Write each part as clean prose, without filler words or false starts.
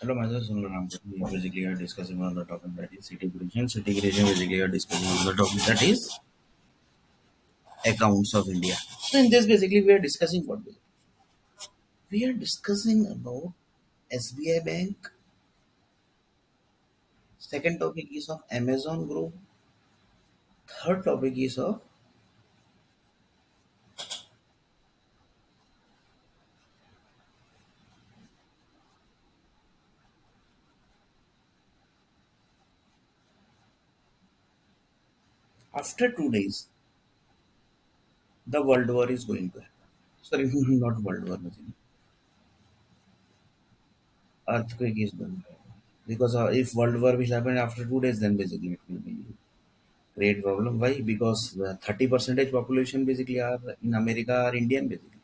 Hello, myself Sunil Ramkar. We basically are discussing on the topic that is city creation. City creation basically are discussing on the topic that is accounts of India. So in this basically we are discussing what we are discussing about SBI Bank. Second topic is of Amazon Group. Third topic is of after 2 days the world war is going to happen. Sorry, not world war basically. Earthquake is going to happen. Because if world war will happen after 2 days, then basically it will be great problem. Why? Because the 30 percentage population basically are in America are Indian basically.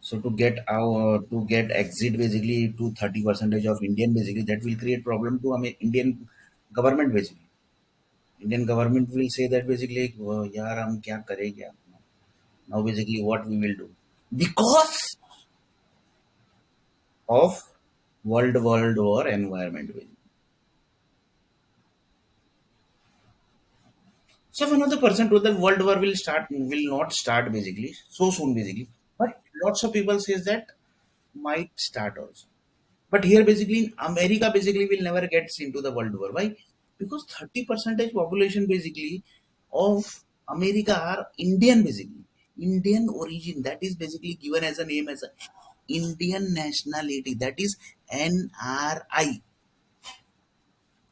So to get exit basically to 30 percentage of Indian basically that will create problem to Indian government basically. Indian government will say that basically यार हम क्या करें क्या now basically what we will do because of world war environment basically. So if another person told that world war will not start basically so soon basically, but lots of people says that might start also. But here basically in America basically will never gets into the world war. Why? Because 30 percentage population basically of America are Indian basically. Indian origin that is basically given as a name as a Indian nationality that is NRI.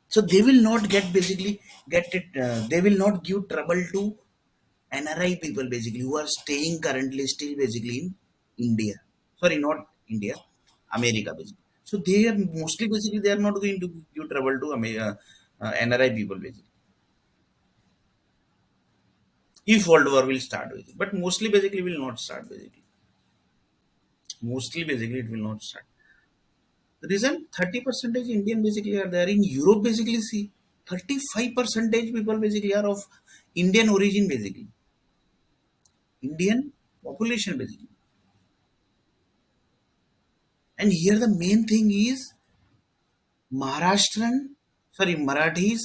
So they will not get it. They will not give trouble to NRI people basically who are staying currently still basically in India. Sorry, not India, America basically. So they are mostly basically they are not going to give trouble to NRI people basically. If World War will start basically, but mostly basically will not start basically. Mostly basically it will not start. The reason 30 percentage Indian basically are there in Europe basically see 35 percentage people basically are of Indian origin basically. Indian population basically. And here the main thing is Marathis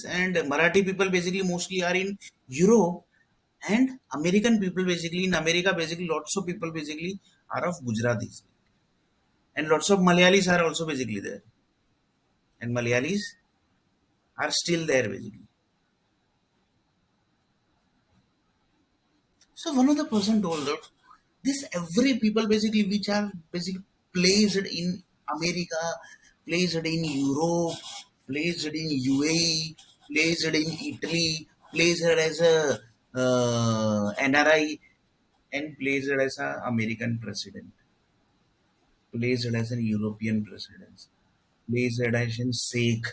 and Marathi people basically mostly are in Europe and American people basically in America basically lots of people basically are of Gujaratis and lots of Malayalis are also basically there and Malayalis are still there basically. So one of the person told that this every people basically which are basically placed in America, placed in Europe, placed in UAE, placed in Italy, placed as a NRI, and placed as a American president, placed as a European president, placed as in Sheikh.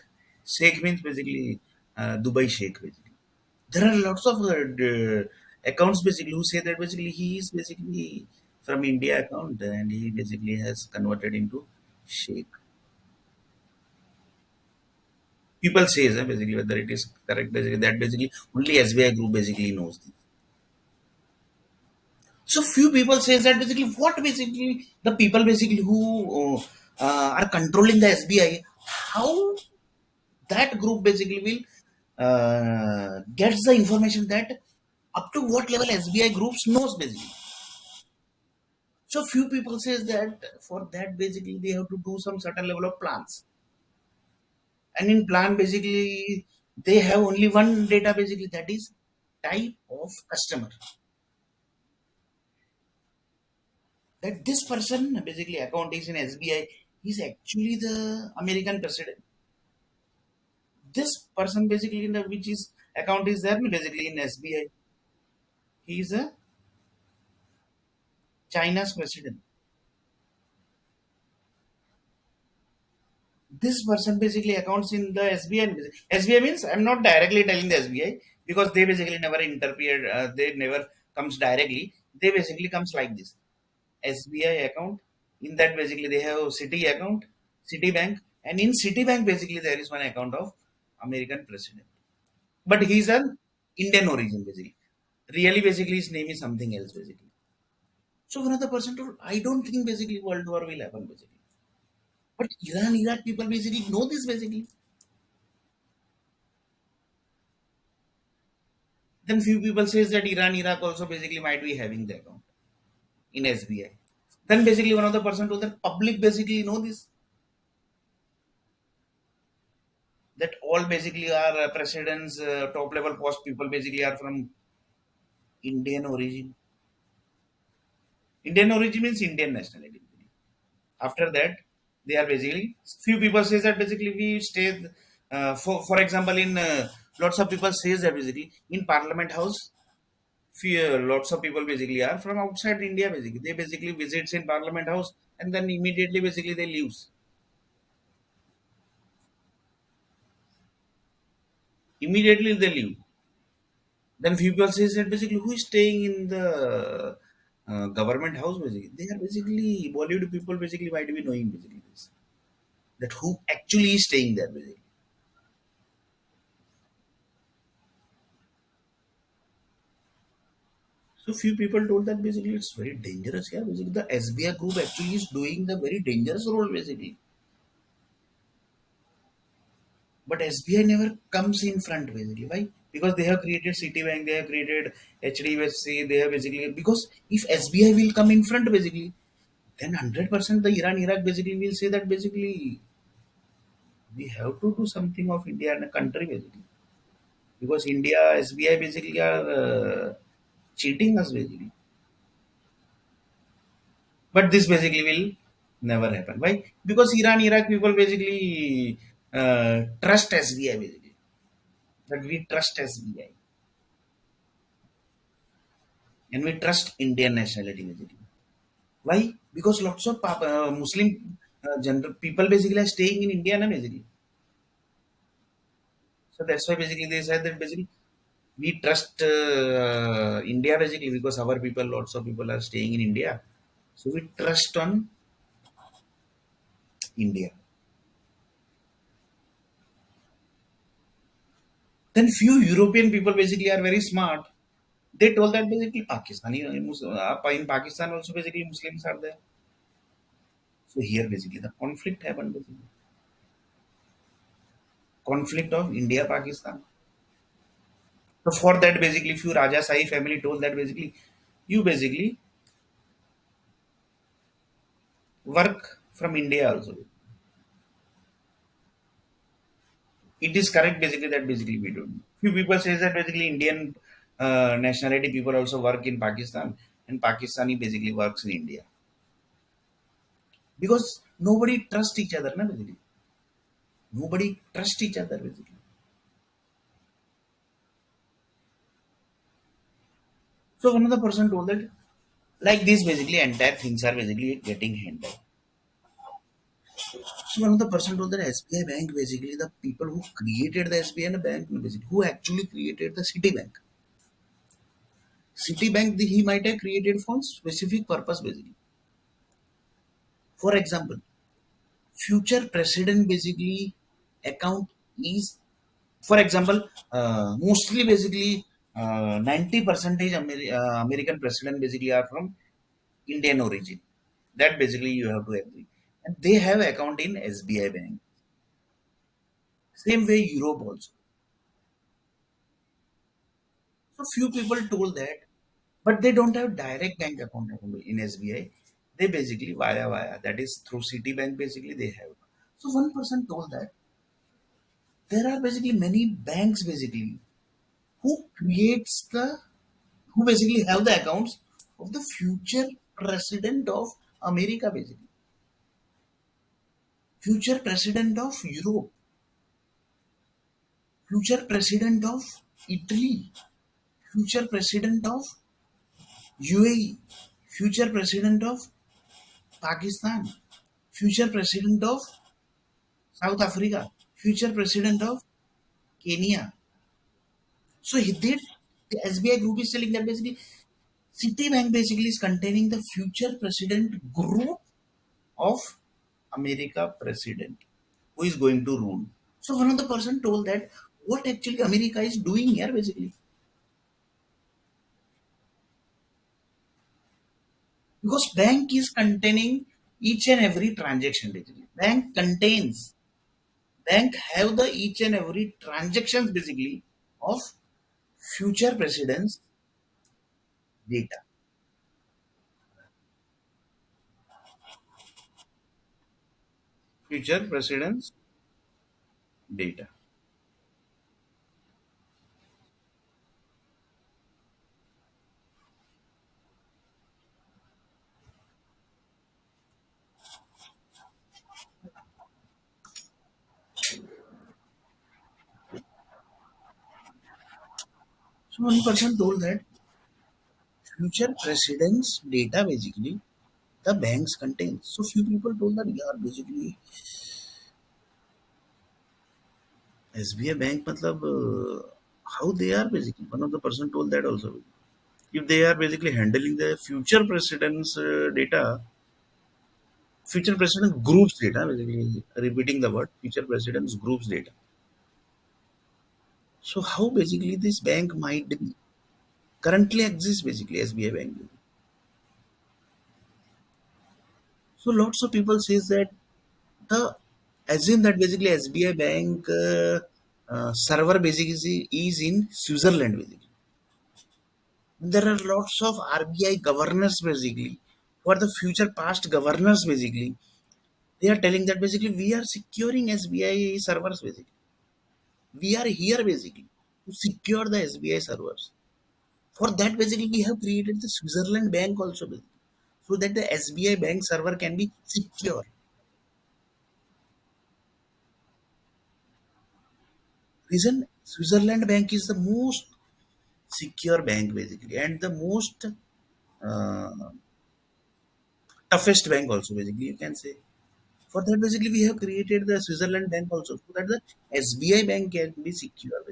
Sheikh means basically Dubai Sheikh basically. There are lots of accounts basically who say that basically he is basically from India account and he basically has converted into Sheikh. People say basically whether it is correct basically that basically only SBI group basically knows this. So few people says that basically what basically the people basically who are controlling the SBI, how that group basically will gets the information that up to what level SBI groups knows basically. So few people says that for that basically they have to do some certain level of plans. And in plan basically they have only one data basically that is type of customer. That this person basically account is in SBI, he's actually the American president. This person basically in the which is account is there basically in SBI. He is a China's president. This person basically accounts in the SBI. SBI means I'm not directly telling the SBI because they basically never interfere. They never comes directly. They basically comes like this SBI account. In that basically they have Citi account, Citibank, and in Citibank basically there is one account of American president. But he's an Indian origin basically. Really basically his name is something else basically. So one of the person told, I don't think basically World War will happen basically. But Iran, Iraq people basically know this basically. Then few people says that Iran, Iraq also basically might be having the account in SBI. Then basically one of the person told that public basically know this, that all basically are presidents, top level post people basically are from Indian origin. Indian origin means Indian nationality. After that, they are basically few people says that basically we stay. For example, in lots of people says that basically in Parliament House, few lots of people basically are from outside India. Basically, they basically visits in Parliament House and then immediately basically they leaves. Immediately they leave. Then few people says that basically who is staying in the government house basically. They are basically Bollywood people basically might be knowing basically this, that who actually is staying there basically. So few people told that basically it's very dangerous here. Basically, the SBI group actually is doing the very dangerous role basically. But SBI never comes in front basically. Why? Because they have created Citibank, they have created HDFC, they have basically because if SBI will come in front basically, then 100% the Iran Iraq basically will say that basically we have to do something of India and a country basically. Because India SBI basically are cheating us basically. But this basically will never happen. Why? Because Iran, Iraq people basically trust SBI basically. That we trust SBI and we trust Indian nationality basically. Why? Because lots of Muslim general people basically are staying in India na basically. So that's why basically they said that basically we trust India basically because our people, lots of people are staying in India. So we trust on India. Then few European people basically are very smart. They told that basically Pakistani, in Pakistan also basically Muslims are there. So here basically the conflict happened basically. Conflict of India Pakistan. So for that basically few Raja Sahi family told that basically you basically work from India also. It is correct basically that basically we don't. Few people says that basically Indian nationality people also work in Pakistan and Pakistani basically works in India because nobody trusts each other, na basically. Nobody trusts each other basically. So one of the person told that like this basically entire things are basically getting handled. So one of the person told that SBI Bank basically the people who created the SBI bank basically who actually created the Citibank. Citibank he might have created for specific purpose basically. For example, future president basically account is for example mostly basically 90 percentage American president basically are from Indian origin. That basically you have to agree. And they have account in SBI bank. Same way Europe also. So few people told that, but they don't have direct bank account in SBI. They basically via that is through Citibank basically they have. So one person told that there are basically many banks basically who creates the who basically have the accounts of the future president of America basically, future president of Europe, future president of Italy, future president of UAE, future president of Pakistan, future president of South Africa, future president of Kenya. So he did the SBI group is telling that basically Citibank basically is containing the future president group of America president who is going to rule. So one of the person told that what actually America is doing here basically because bank is containing each and every transaction basically. Bank have the each and every transactions basically of future presidents data. Future presidents data. So one person told that future presidents data basically the banks contain. So few people told that yeah basically SBI bank matlab how they are basically. One of the person told that also. If they are basically handling the future presidents data, future president groups data, basically repeating the word future presidents groups data. So how basically this bank might be currently exist basically SBI bank. So lots of people says that the assume that basically SBI bank server basically is in Switzerland basically. There are lots of RBI governors basically for the future past governors basically. They are telling that basically we are securing SBI servers basically. We are here basically to secure the SBI servers. For that basically we have created the Switzerland bank also basically, so that the SBI bank server can be secure. Reason Switzerland bank is the most secure bank basically and the most uh, toughest bank also basically you can say. For that basically we have created the Switzerland bank also so that the SBI bank can be secure.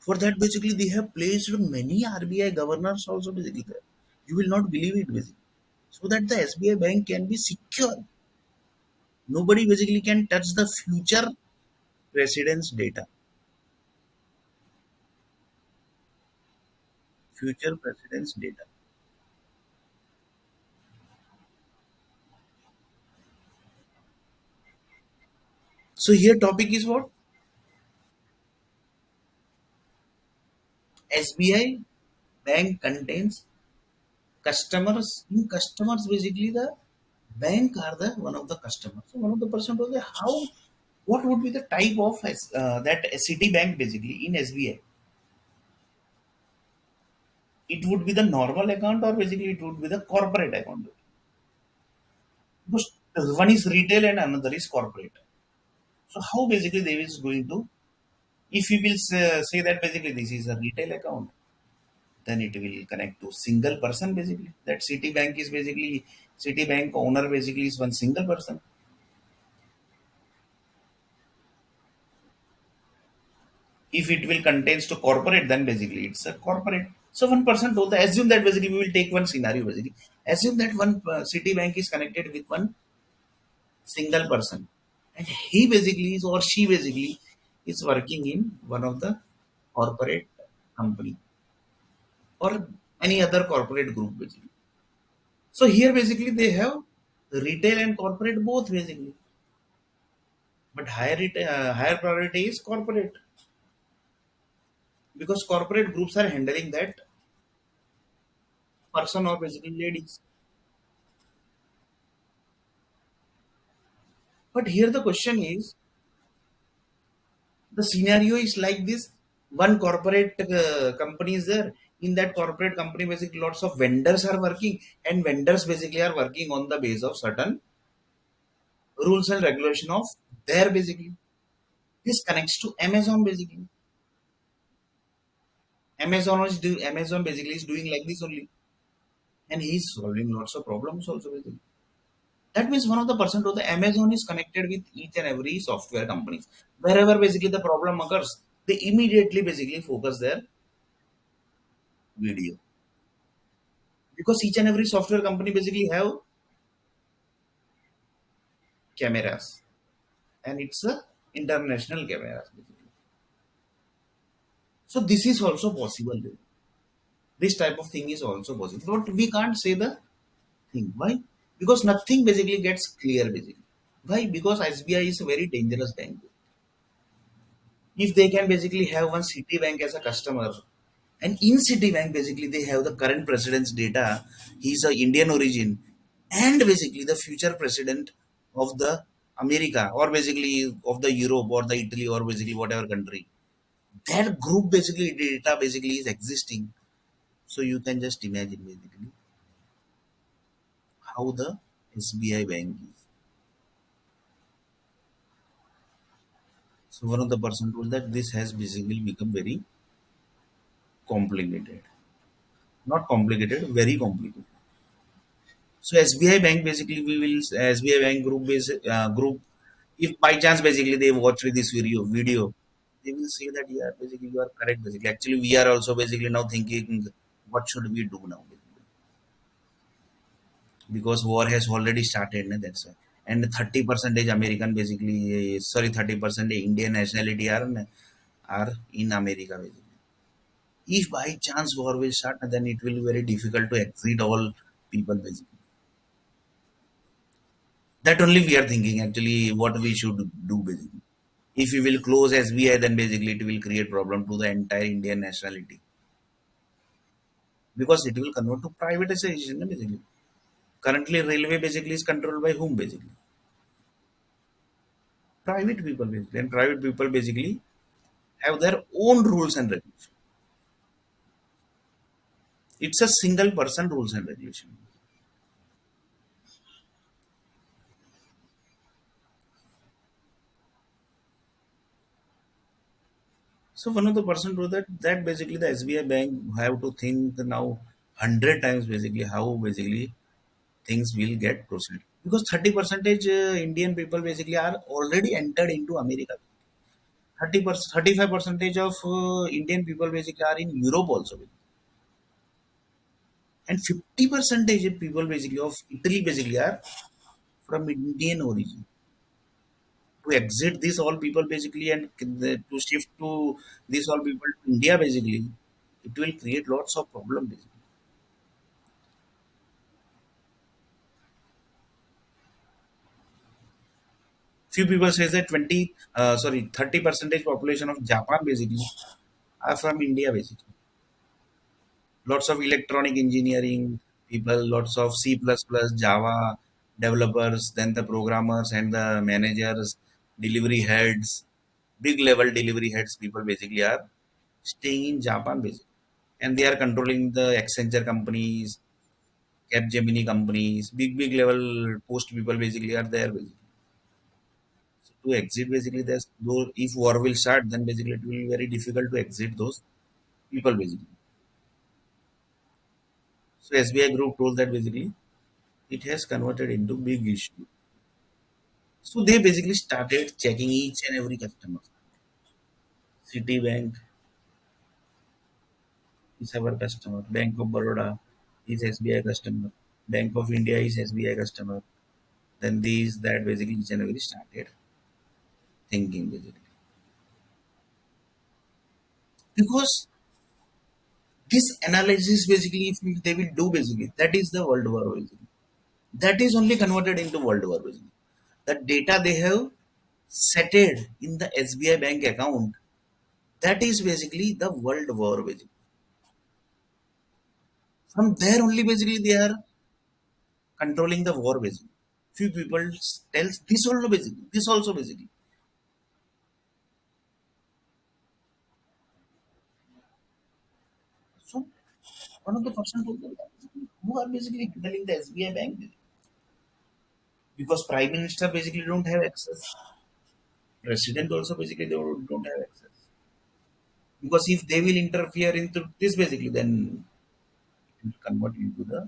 For that, basically, they have placed many RBI governors also basically there. You will not believe it basically. So that the SBI bank can be secure. Nobody basically can touch the future president's data. Future president's data. So here topic is what? SBI bank contains customers. In customers, basically the bank are the one of the customers. So one of the person was like, how what would be the type of that city bank basically in SBI? It would be the normal account or basically it would be the corporate account. Because one is retail and another is corporate. So how basically they is going to, if we will say that basically this is a retail account, then it will connect to single person basically. That Citibank is basically Citibank owner basically is one single person. If it will contains to corporate, then basically it's a corporate. So one person told that assume that basically we will take one scenario basically. Assume that one Citibank is connected with one single person, and he basically is or she basically is working in one of the corporate company or any other corporate group basically. So here basically they have retail and corporate both basically, but higher priority is corporate because corporate groups are handling that person or basically ladies. But here the question is the scenario is like this: one corporate company is there. In that corporate company, basically lots of vendors are working, and vendors basically are working on the base of certain rules and regulation of their basically. This connects to Amazon basically. Amazon basically is doing like this only, and he is solving lots of problems also basically. That means one of the person to the Amazon is connected with each and every software companies. Wherever basically the problem occurs, they immediately basically focus their video because each and every software company basically have cameras and it's a international cameras basically. So this is also possible. This type of thing is also possible, but we can't say the thing. Why? because nothing basically gets clear basically. Why? Because SBI is a very dangerous bank. If they can basically have one Citibank as a customer, and in Citibank basically they have the current president's data, he's a Indian origin, and basically the future president of the America, or basically of the Europe or the Italy or basically whatever country. That group basically data basically is existing. So you can just imagine basically how the SBI bank is. So one of the person told that this has basically become very complicated. Not complicated, very complicated. So SBI Bank basically we will SBI Bank group. If by chance basically they watch with this video, they will say that yeah basically you are correct basically. Actually we are also basically now thinking what should we do now basically. Because war has already started. Na, that's why. And 30 percentage American basically sorry 30% Indian nationality are in America basically. If by chance war will start, then it will be very difficult to exit all people basically. That only we are thinking actually what we should do basically. If we will close SBI, then basically it will create problem to the entire Indian nationality because it will convert to privatization na, basically. Currently, railway basically is controlled by whom basically? Private people basically, and private people basically have their own rules and regulations. It's a single person rules and regulation. So one of the person wrote that basically the SBI bank have to think now 100 times basically how basically things will get proceed because 30 percentage Indian people basically are already entered into America. 30%, 35 percentage of Indian people basically are in Europe also, and 50 percentage of people basically of Italy basically are from Indian origin. To exit these all people basically and to shift to these all people to India basically, it will create lots of problem basically. Few people say that 30 percentage population of Japan basically are from India basically. Lots of electronic engineering people, lots of C++, Java developers, then the programmers and the managers, delivery heads, big level delivery heads people basically are staying in Japan basically. And they are controlling the Accenture companies, Capgemini companies, big level post people basically are there basically. So to exit basically there's though if war will start then basically it will be very difficult to exit those people basically. So SBI group told that basically it has converted into big issue. So they basically started checking each and every customer. Citibank is our customer. Bank of Baroda is SBI customer. Bank of India is SBI customer. Then these that basically each and every started thinking basically. Because this analysis basically if they will do basically that is the world war basically. That is only converted into world war basically. The data they have settled in the SBI bank account that is basically the world war basically. From there only basically they are controlling the war basically. Few people tells this also basically. This also basically. So one of the person told them that who are basically handling the SBI bank because prime minister basically don't have access. President also basically they don't have access. Because if they will interfere into this basically, then it will convert into the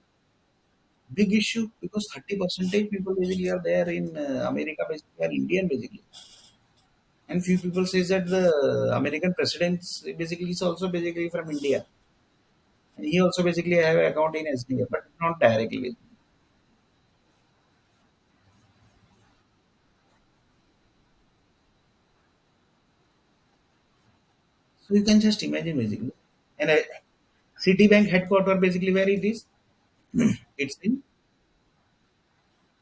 big issue because 30 percentage people basically are there in America basically are Indian basically. And few people says that the American president basically is also basically from India. And he also basically have an account in SBI, but not directly. So you can just imagine basically. And Citibank headquarter basically where it is? It's in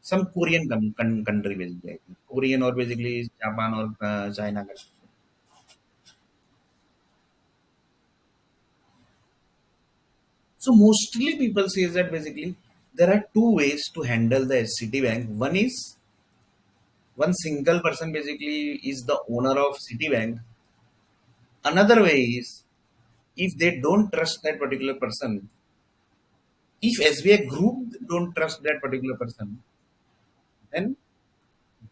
some Korean country basically, I think. Korean or basically Japan or China country. So mostly people say that basically there are two ways to handle the Citibank. One is one single person basically is the owner of Citibank. Another way is if they don't trust that particular person, if SBI group don't trust that particular person, then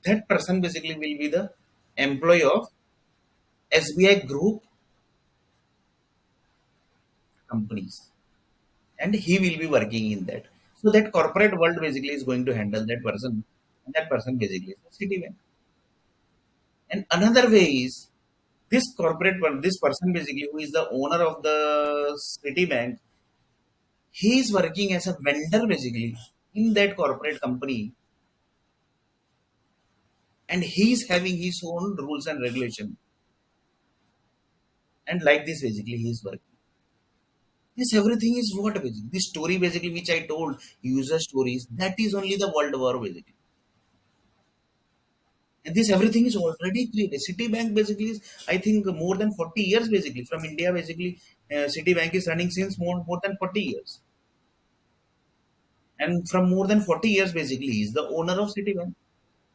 that person basically will be the employee of SBI group companies, and he will be working in that. So that corporate world basically is going to handle that person, and that person basically is the Citibank. And another way is this corporate one, this person basically who is the owner of the Citibank, he is working as a vendor basically in that corporate company, and he is having his own rules and regulation. And like this basically he is working. This everything is what basically this story basically which I told user stories, that is only the world war basically. And this everything is already created. Citibank basically is, I think, more than 40 years basically from India basically. Citibank is running since more than 40 years. And from more than 40 years basically he is the owner of Citibank.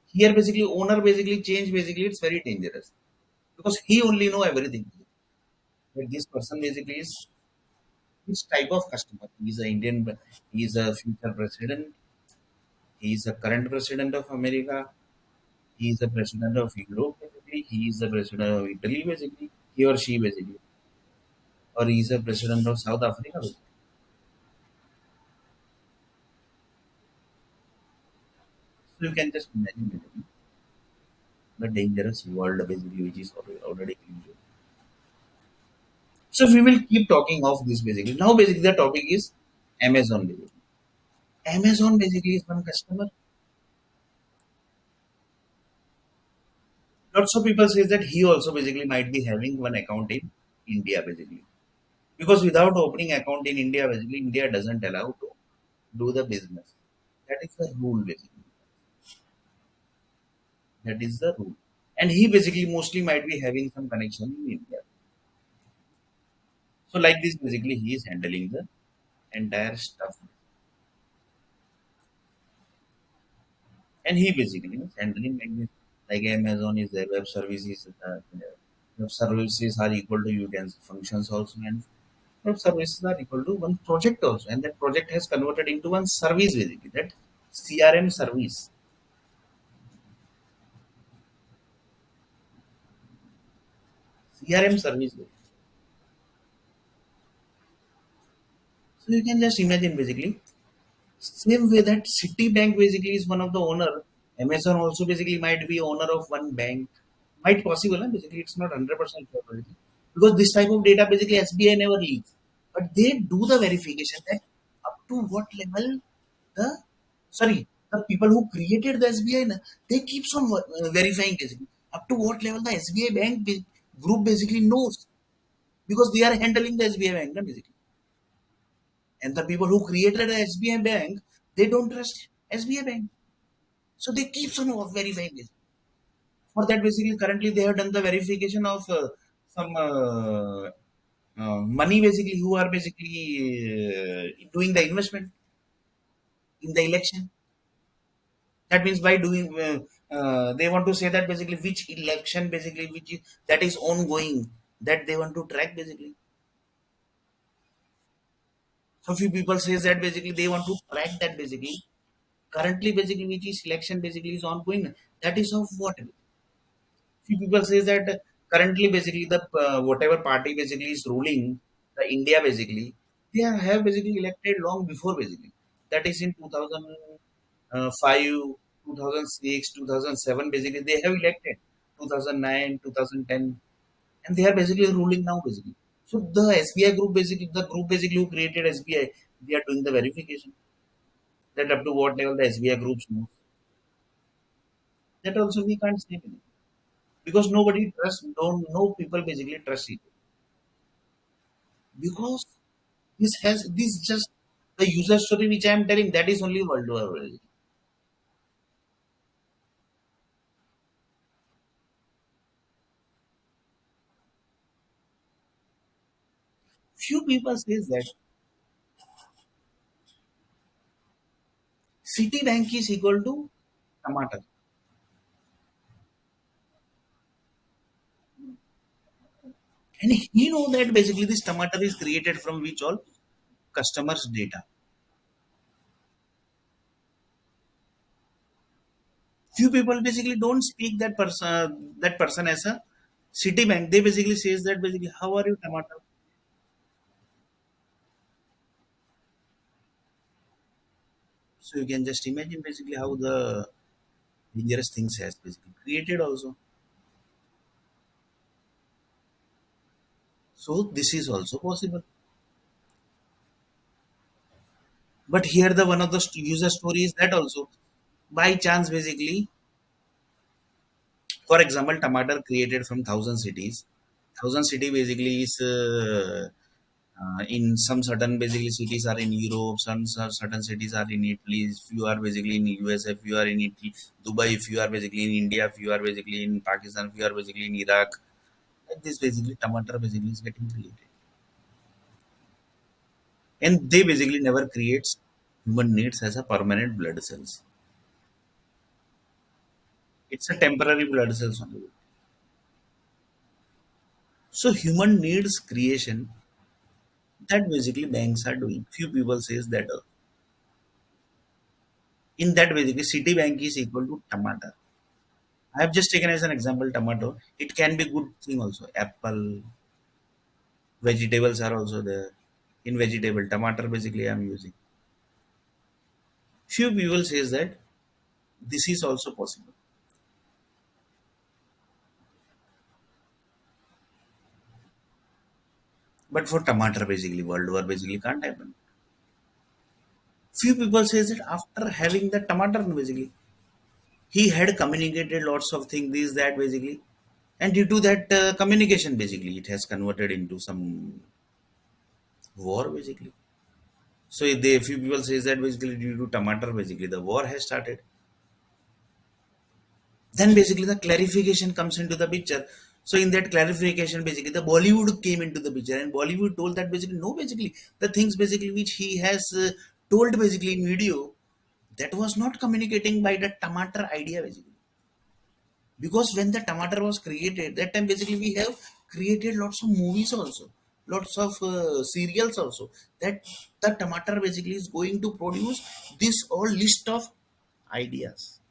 Here basically owner basically change basically it's very dangerous because he only know everything. But this person basically is which type of customer. He is a Indian, he is a future president, he is a current president of America, he is the president of Europe basically, he is the president of Italy basically, he or she basically, or he is the president of South Africa basically. So you can just imagine basically the dangerous world basically which is already created. So we will keep talking of this basically. Now basically the topic is Amazon basically. Amazon basically is one customer. Lots of people say that he also basically might be having one account in India basically. Because without opening account in India, basically India doesn't allow to do the business. That is the rule basically. That is the rule. And he basically mostly might be having some connection in India. So like this basically he is handling the entire stuff. And he basically is handling like this. Like Amazon is their web services. Web services are equal to you can functions also, and web services are equal to one project also, and that project has converted into one service basically. That CRM service. CRM service. So you can just imagine basically same way that Citibank basically is one of the owner. Amazon also basically might be owner of one bank. Might possible, huh? Basically it's not 100% sure basically. Because this type of data basically SBI never leaks. But they do the verification that up to what level the sorry the people who created the SBI they keeps on verifying basically up to what level the SBI bank group basically knows because they are handling the SBI bank basically. And the people who created the SBI bank, they don't trust SBI bank. So they keep on verifying this. For that, basically, currently they have done the verification of some money, basically, who are basically doing the investment in the election. That means by doing, they want to say that basically which election, basically, that is ongoing, that they want to track, basically. So few people says that basically they want to track that basically currently basically which is election basically is ongoing. That is of what few people say that currently basically the whatever party basically is ruling the India basically they have basically elected long before basically that is in 2005 2006 2007 basically they have elected 2009 2010 and they are basically ruling now basically. So the SBI group basically the group basically who created SBI they are doing the verification that up to what level the SBI groups know. That also we can't say anything. Because nobody trusts, don't no people basically trust it. Because this just the user story which I am telling that is only World War. Few people says that Citibank is equal to tomato. And he know that basically this tomato is created from which all customers' data. Few people basically don't speak that person as a Citibank. They basically says that basically how are you tomato? So you can just imagine basically how the dangerous things has basically created also. So this is also possible. But here the one of the user story is that also by chance basically, for example, tomato created from thousand cities. Thousand city basically is in some certain basically cities are in Europe, certain cities are in Italy. If you are basically in US, if you are in Italy, Dubai, if you are basically in India, if you are basically in Pakistan, if you are basically in Iraq, like this basically tomato basically is getting created, and they basically never creates human needs as a permanent blood cells. It's a temporary blood cells only. So human needs creation that basically banks are doing. Few people says that in that basically Citibank is equal to tomato. I have just taken as an example tomato. It can be good thing also. Apple, vegetables are also there. In vegetable, tomato basically I'm using. Few people says that this is also possible. But for tomato basically world war basically can't happen. Few people says that after having the tomato basically he had communicated lots of things, this, that basically. And due to that communication basically it has converted into some war basically. So they few people says that basically due to tomato basically the war has started. Then basically the clarification comes into the picture. So in that clarification basically the Bollywood came into the picture, and Bollywood told that basically no, basically the things basically which he has told basically in video, that was not communicating by the tomato idea basically. Because when the tomato was created that time basically we have created lots of movies also, lots of serials also, that the tomato basically is going to produce this all list of ideas.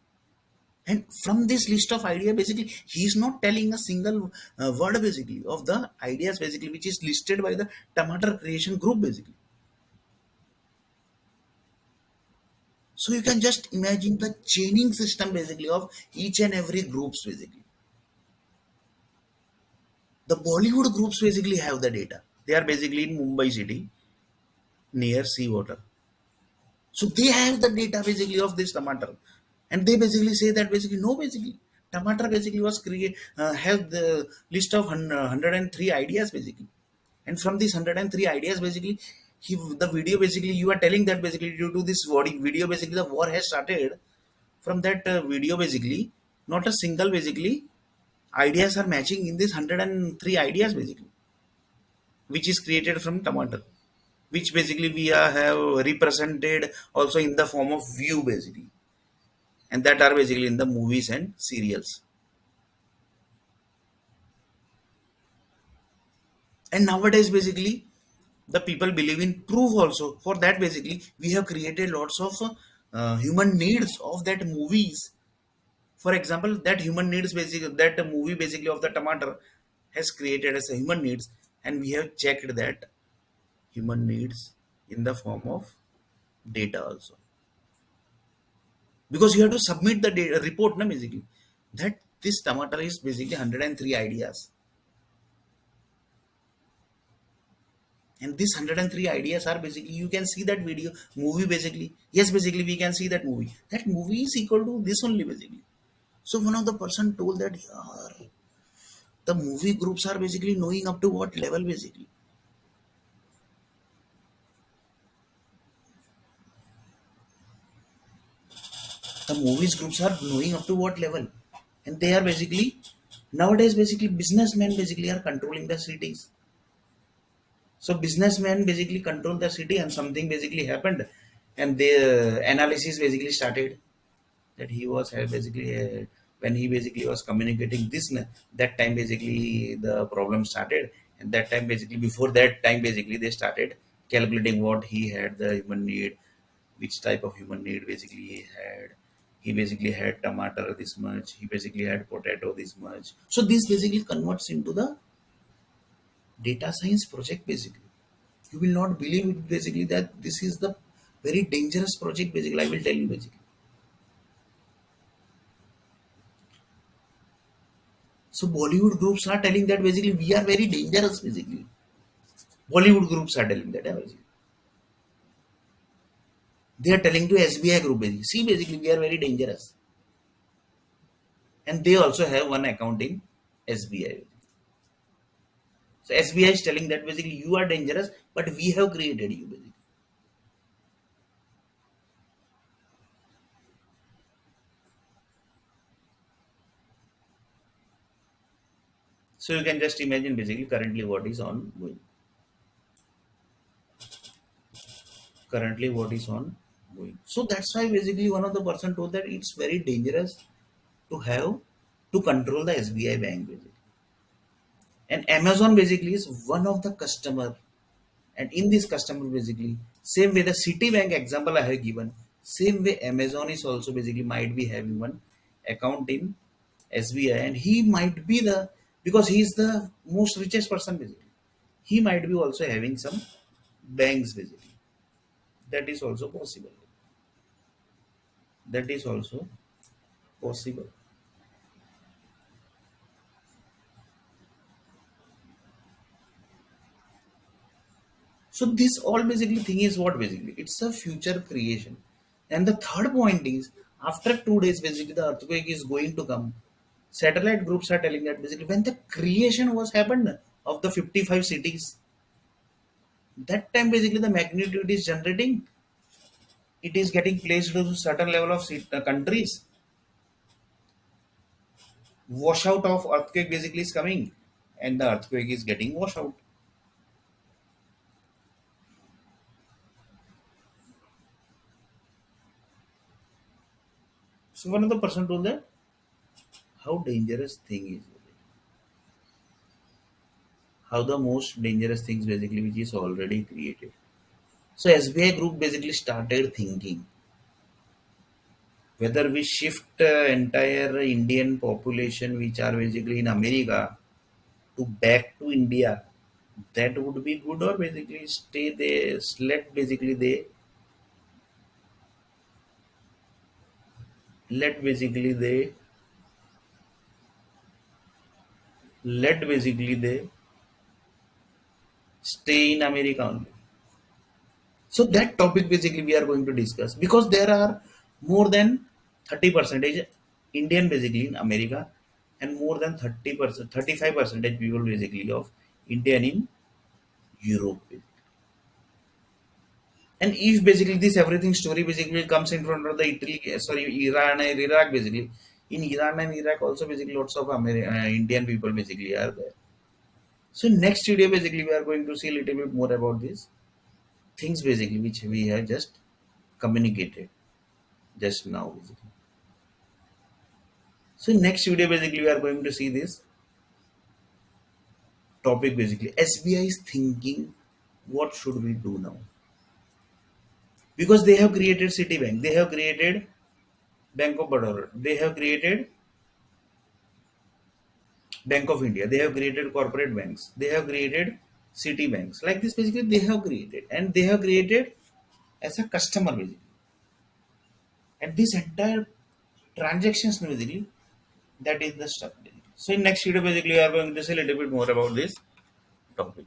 And from this list of idea basically he is not telling a single word basically of the ideas basically which is listed by the tomato creation group basically. So you can just imagine the chaining system basically of each and every groups basically. The Bollywood groups basically have the data. They are basically in Mumbai city near seawater. So they have the data basically of this tomato, and they basically say that basically no, basically tomato basically was create have the list of 103 ideas basically, and from these 103 ideas basically, the video basically you are telling that basically due to this video basically the war has started. From that video basically, not a single basically ideas are matching in this 103 ideas basically, which is created from tomato, which basically we have represented also in the form of view basically, and that are basically in the movies and serials. And nowadays basically the people believe in proof also. For that basically we have created lots of human needs of that movies. For example, that human needs basically, that movie basically of the tomato has created as a human needs, and we have checked that human needs in the form of data also, because you have to submit the data report na basically, that this tomato is basically 103 ideas, and these 103 ideas are basically you can see that video movie basically. Yes, basically we can see that movie is equal to this only basically. So one of the person told that, yeah, the movie groups are basically knowing up to what level basically. The movies groups are knowing up to what level, and they are basically nowadays basically businessmen basically are controlling the cities. So businessmen basically control the city, and something basically happened, and the analysis basically started that he was basically when he basically was communicating this that time basically the problem started, and that time basically before that time basically they started calculating what he had the human need, which type of human need basically he had. He basically had tomato this much, he basically had potato this much. So this basically converts into the data science project basically. You will not believe it basically that this is the very dangerous project basically, I will tell you basically. So Bollywood groups are telling that basically we are very dangerous basically. Bollywood groups are telling that basically. They are telling to SBI group basically. See basically we are very dangerous. And they also have one account in SBI. So SBI is telling that basically you are dangerous, but we have created you basically. So you can just imagine basically currently what is on going. Currently what is on going. So that's why basically one of the person told that it's very dangerous to have to control the SBI bank basically. And Amazon basically is one of the customer, and in this customer basically same way the Citibank example I have given, same way Amazon is also basically might be having one account in SBI, and he might be the, because he is the most richest person basically, he might be also having some banks basically. That is also possible. That is also possible. So this all basically thing is what basically it's a future creation. And the third point is after 2 days basically the earthquake is going to come. Satellite groups are telling that basically when the creation was happened of the 55 cities, that time basically the magnitude is generating, it is getting placed to certain level of countries. Washout of earthquake basically is coming, and the earthquake is getting washed out. So one of the person told that how dangerous thing is, how the most dangerous things basically which is already created. So SBI group basically started thinking whether we shift entire Indian population which are basically in America to back to India, that would be good, or basically stay there, let basically they let basically they stay in America only. So that topic basically we are going to discuss, because there are more than 30 percentage Indian basically in America, and more than 30%, 35 percentage people basically of Indian in Europe. And if basically this everything story basically comes in front of the Italy, sorry, Iran and Iraq basically. In Iran and Iraq also basically lots of Indian people basically are there. So next video basically we are going to see a little bit more about these things basically which we have just communicated just now basically. So next video basically we are going to see this topic basically. SBI is thinking what should we do now, because they have created Citibank, they have created Bank of Baroda, they have created Bank of India, they have created corporate banks, they have created city banks. Like this, basically, they have created, and they have created as a customer basically. And this entire transactions basically, that is the stuff. Basically. So in next video, basically, we are going to see a little bit more about this topic.